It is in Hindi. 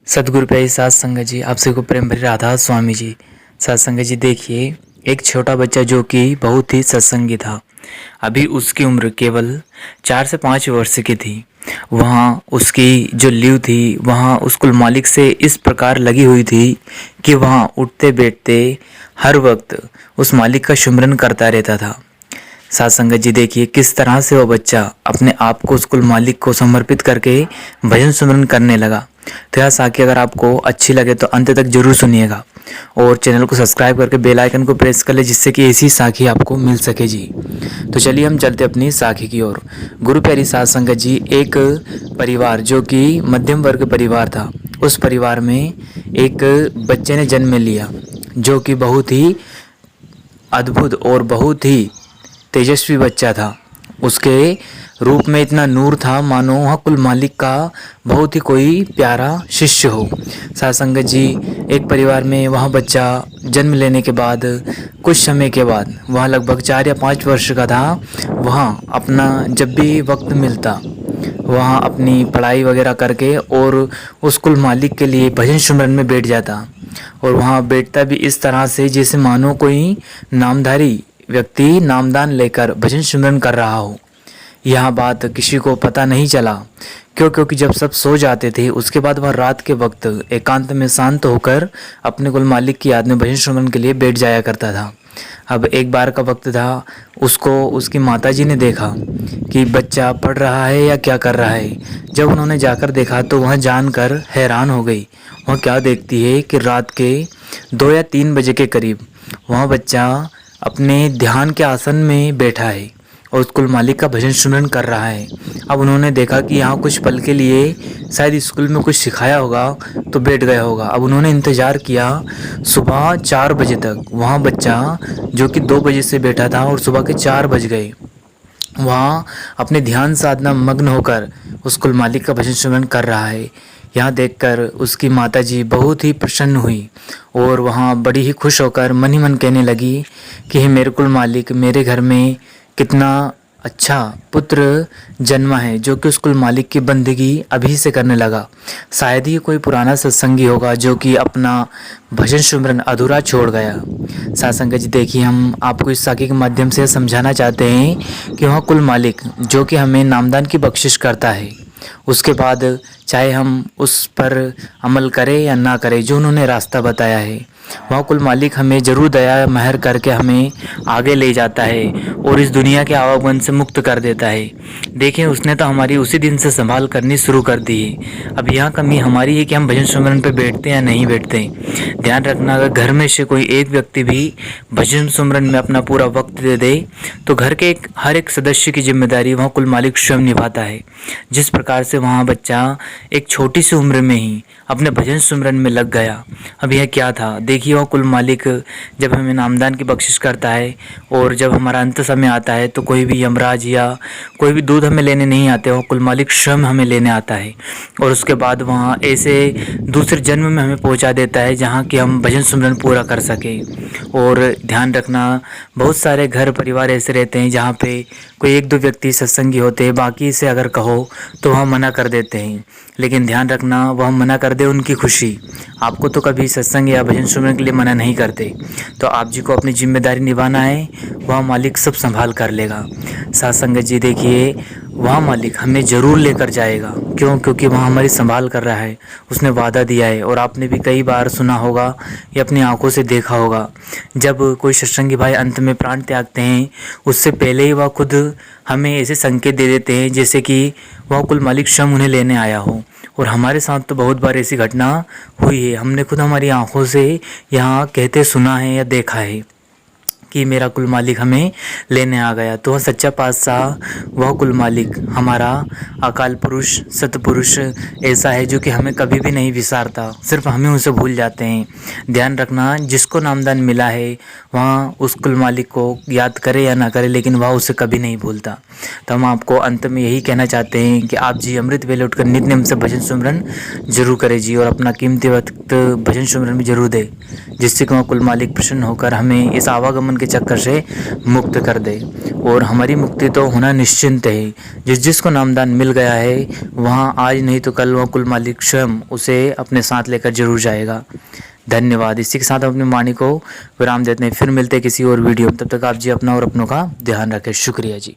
सदगुरु प्यारी सात संगत जी, आप सभी को प्रेम भरी राधा स्वामी जी। सात संगत जी देखिए, एक छोटा बच्चा जो कि बहुत ही सत्संगी था। अभी उसकी उम्र केवल 4 से 5 वर्ष की थी। वहाँ उसकी जो लीव थी, वहाँ उस कुल मालिक से इस प्रकार लगी हुई थी कि वहाँ उठते बैठते हर वक्त उस मालिक का सुमिरन करता रहता था। सात संगत जी देखिए, किस तरह से वो बच्चा अपने आप को उस कुल मालिक को समर्पित करके भजन सुमरन करने लगा। तो यह साखी अगर आपको अच्छी लगे तो अंत तक जरूर सुनिएगा और चैनल को सब्सक्राइब करके बेल आइकन को प्रेस कर ले, जिससे कि ऐसी साखी आपको मिल सके जी। तो चलिए हम चलते अपनी साखी की ओर। गुरु प्यारी सात संगत जी, एक परिवार जो कि मध्यम वर्ग परिवार था, उस परिवार में एक बच्चे ने जन्म लिया जो कि बहुत ही अद्भुत और बहुत ही तेजस्वी बच्चा था। उसके रूप में इतना नूर था मानो वह कुल मालिक का बहुत ही कोई प्यारा शिष्य हो। सात संगत जी, एक परिवार में वह बच्चा जन्म लेने के बाद कुछ समय के बाद, वह लगभग 4 या 5 वर्ष का था, वहाँ अपना जब भी वक्त मिलता वहाँ अपनी पढ़ाई वगैरह करके और उस कुल मालिक के लिए भजन सुमरन में बैठ जाता। और वहाँ बैठता भी इस तरह से जैसे मानो कोई नामधारी व्यक्ति नामदान लेकर भजन सुमरन कर रहा हो। यह बात किसी को पता नहीं चला, क्योंकि जब सब सो जाते थे उसके बाद वह रात के वक्त एकांत में शांत होकर अपने कुल मालिक की याद में भजन सुमरन के लिए बैठ जाया करता था। अब एक बार का वक्त था, उसको उसकी माताजी ने देखा कि बच्चा पढ़ रहा है या क्या कर रहा है। जब उन्होंने जाकर देखा तो वह जानकर हैरान हो गई। वह क्या देखती है कि रात के 2 या 3 बजे के करीब वह बच्चा अपने ध्यान के आसन में बैठा है और उस कुल मालिक का भजन सुमरन कर रहा है। अब उन्होंने देखा कि यहाँ कुछ पल के लिए शायद स्कूल में कुछ सिखाया होगा तो बैठ गया होगा। अब उन्होंने इंतज़ार किया सुबह 4 बजे तक। वहाँ बच्चा जो कि 2 बजे से बैठा था और सुबह के 4 बज गए, वहाँ अपने ध्यान साधना मग्न होकर उस कुल मालिक का भजन सुमरन कर रहा है। यहाँ देखकर उसकी माताजी बहुत ही प्रसन्न हुई और वहाँ बड़ी ही खुश होकर मन ही मन कहने लगी कि हे मेरे कुल मालिक, मेरे घर में कितना अच्छा पुत्र जन्मा है जो कि उस कुल मालिक की बंदगी अभी से करने लगा। शायद ही कोई पुराना सत्संगी होगा जो कि अपना भजन सुमरन अधूरा छोड़ गया। सात संगत जी देखिए, हम आपको इस साखी के माध्यम से समझाना चाहते हैं कि वह कुल मालिक जो कि हमें नामदान की बख्शिश करता है, उसके बाद चाहे हम उस पर अमल करें या ना करें, जो उन्होंने रास्ता बताया है, वह कुल मालिक हमें जरूर दया महर करके हमें आगे ले जाता है और इस दुनिया के आवागमन से मुक्त कर देता है। देखें, उसने तो हमारी उसी दिन से संभाल करनी शुरू कर दी है। अब यहाँ कमी हमारी है कि हम भजन सुमरन पे बैठते हैं या नहीं बैठते। ध्यान रखना, अगर घर में से कोई एक व्यक्ति भी भजन सुमरन में अपना पूरा वक्त दे दे तो घर के हर एक सदस्य की जिम्मेदारी वहाँ कुल मालिक स्वयं निभाता है। जिस प्रकार से वहाँ बच्चा एक छोटी सी उम्र में ही अपने भजन सुमरन में लग गया। अब यह क्या था, देखिए, वह कुल मालिक जब हमें नामदान की बख्शिश करता है और जब हमारा अंत समय आता है तो कोई भी यमराज या कोई भी दूध हमें लेने नहीं आते, वह कुल मालिक स्वयं हमें लेने आता है और उसके बाद वहाँ ऐसे दूसरे जन्म में हमें पहुँचा देता है जहाँ कि हम भजन सुमरन पूरा कर सके। और ध्यान रखना, बहुत सारे घर परिवार ऐसे रहते हैं जहाँ पे कोई 1-2 व्यक्ति सत्संगी होते हैं, बाकी से अगर कहो तो वह मना कर देते हैं। लेकिन ध्यान रखना, वह मना कर दे उनकी खुशी, आपको तो कभी सत्संग या भजन सुनने के लिए मना नहीं करते। तो आप जी को अपनी जिम्मेदारी निभाना है, वह मालिक सब संभाल कर लेगा। साथ संगत जी देखिए, वह मालिक हमें ज़रूर लेकर जाएगा। क्यों? क्योंकि वह हमारी संभाल कर रहा है, उसने वादा दिया है। और आपने भी कई बार सुना होगा या अपनी आंखों से देखा होगा, जब कोई सत्संगी भाई अंत में प्राण त्यागते हैं उससे पहले ही वह खुद हमें ऐसे संकेत दे देते हैं जैसे कि वह कुल मालिक स्वयं उन्हें लेने आया हो। और हमारे साथ तो बहुत बार ऐसी घटना हुई है, हमने खुद हमारी आंखों से यहाँ कहते सुना है या देखा है कि मेरा कुल मालिक हमें लेने आ गया। तो वह सच्चा पातशाह, वह कुल मालिक हमारा अकाल पुरुष सतपुरुष ऐसा है जो कि हमें कभी भी नहीं विसारता, सिर्फ हमें उसे भूल जाते हैं। ध्यान रखना, जिसको नामदान मिला है वहाँ उस कुल मालिक को याद करे या ना करे, लेकिन वह उसे कभी नहीं भूलता। तो हम आपको अंत में यही कहना चाहते हैं कि आप जी अमृत वेले उठकर नित्य नियम से भजन सुमरन जरूर करें जी, और अपना कीमती वक्त भजन सुमरन में जरूर दे, जिससे कि वह कुल मालिक प्रसन्न होकर हमें इस आवागमन के चक्कर से मुक्त कर दे। और हमारी मुक्ति तो होना निश्चिंत है। जिस जिसको नामदान मिल गया है वहाँ आज नहीं तो कल वह कुल मालिक स्वयं उसे अपने साथ लेकर जरूर जाएगा। धन्यवाद। इसी के साथ अपनी वाणी को विराम देते हैं। फिर मिलते हैं किसी और वीडियो में। तब तक आप जी अपना और अपनों का ध्यान रखें। शुक्रिया जी।